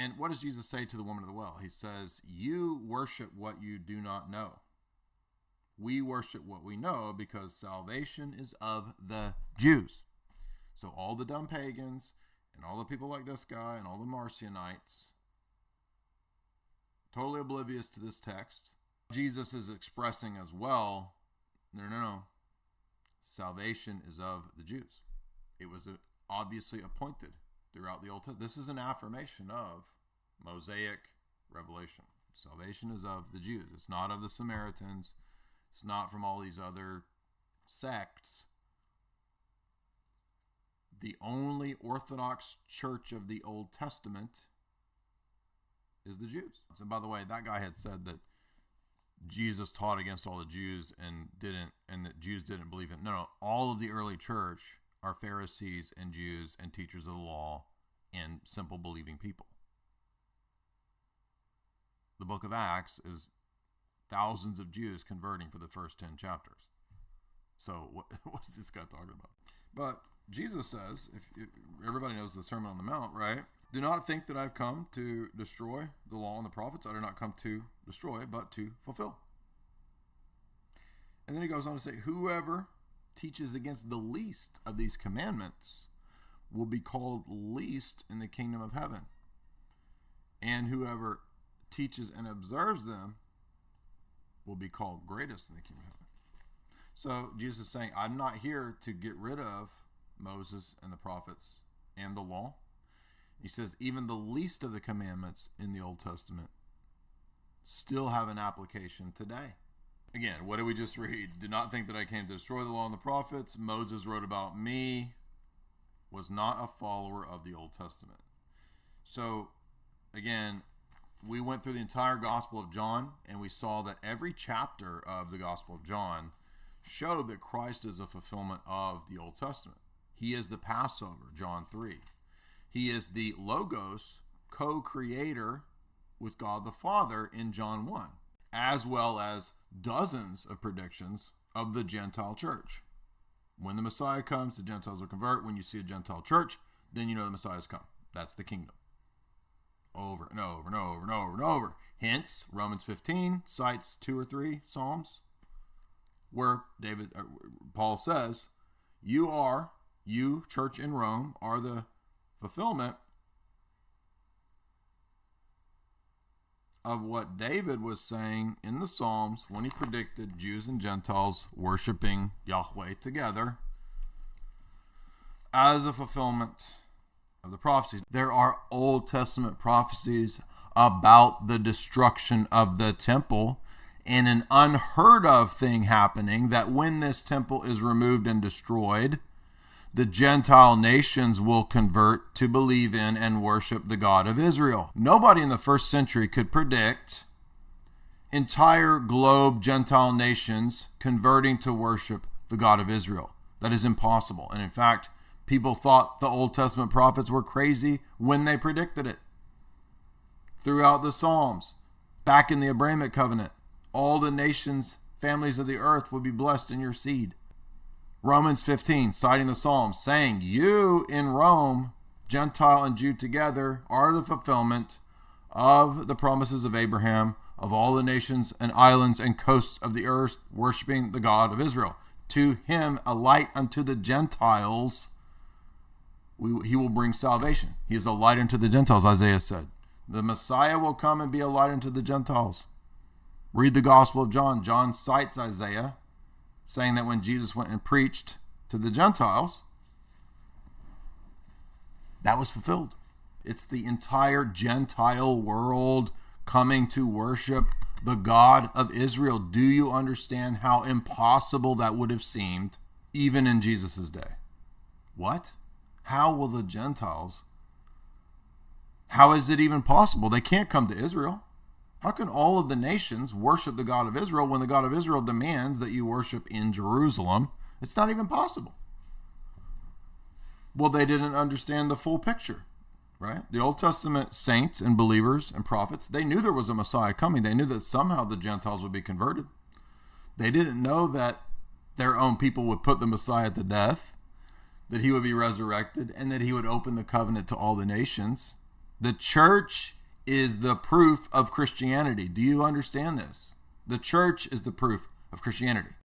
And what does Jesus say to the woman of the well? He says, you worship what you do not know. We worship what we know because salvation is of the Jews. So all the dumb pagans and all the people like this guy and all the Marcionites, totally oblivious to this text, Jesus is expressing as well, no. Salvation is of the Jews. It was obviously appointed throughout the Old Testament. This is an affirmation of Mosaic revelation. Salvation is of the Jews. It's not of the Samaritans. It's not from all these other sects. The only Orthodox church of the Old Testament is the Jews. And by the way, that guy had said that Jesus taught against all the Jews and that Jews didn't believe it. No, all of the early church are Pharisees and Jews and teachers of the law and simple believing people. The book of Acts is thousands of Jews converting for the first 10 chapters. So what is this guy talking about? But Jesus says, if everybody knows the Sermon on the Mount, right? Do not think that I've come to destroy the law and the prophets. I did not come to destroy, but to fulfill. And then he goes on to say, whoever teaches against the least of these commandments will be called least in the kingdom of heaven. And whoever teaches and observes them will be called greatest in the kingdom of heaven. So Jesus is saying, I'm not here to get rid of Moses and the prophets and the law. He says even the least of the commandments in the Old Testament still have an application today. Again, what did we just read? Do not think that I came to destroy the law and the prophets. Moses wrote about me, was not a follower of the Old Testament. So again, we went through the entire Gospel of John and we saw that every chapter of the Gospel of John showed that Christ is a fulfillment of the Old Testament. He is the Passover, John 3. He is the Logos, co-creator with God the Father in John 1, as well as dozens of predictions of the Gentile church. When the Messiah comes, the Gentiles will convert. When you see a Gentile church, then you know the Messiah has come. That's the kingdom. Over and over and over and over and over. Hence, Romans 15 cites 2 or 3 Psalms where Paul says, you, church in Rome, are the fulfillment of what David was saying in the Psalms when he predicted Jews and Gentiles worshiping Yahweh together as a fulfillment of the prophecies. There are Old Testament prophecies about the destruction of the temple and an unheard of thing happening, that when this temple is removed and destroyed, the Gentile nations will convert to believe in and worship the God of Israel. Nobody in the first century could predict entire globe Gentile nations converting to worship the God of Israel. That is impossible. And in fact, people thought the Old Testament prophets were crazy when they predicted it. Throughout the Psalms, back in the Abrahamic covenant, all the nations, families of the earth will be blessed in your seed. Romans 15, citing the Psalms, saying, you in Rome, Gentile and Jew together, are the fulfillment of the promises of Abraham, of all the nations and islands and coasts of the earth, worshiping the God of Israel. To him, a light unto the Gentiles, he will bring salvation. He is a light unto the Gentiles, Isaiah said. The Messiah will come and be a light unto the Gentiles. Read the Gospel of John. John cites Isaiah, saying that when Jesus went and preached to the Gentiles, that was fulfilled. It's the entire Gentile world coming to worship the God of Israel. Do you understand how impossible that would have seemed even in Jesus' day? What? How will the Gentiles? How is it even possible? They can't come to Israel. How can all of the nations worship the God of Israel when the God of Israel demands that you worship in Jerusalem? It's not even possible. Well, they didn't understand the full picture, right? The Old Testament saints and believers and prophets, they knew there was a Messiah coming. They knew that somehow the Gentiles would be converted. They didn't know that their own people would put the Messiah to death, that he would be resurrected, and that he would open the covenant to all the nations. The church is the proof of Christianity. Do you understand this? The church is the proof of Christianity.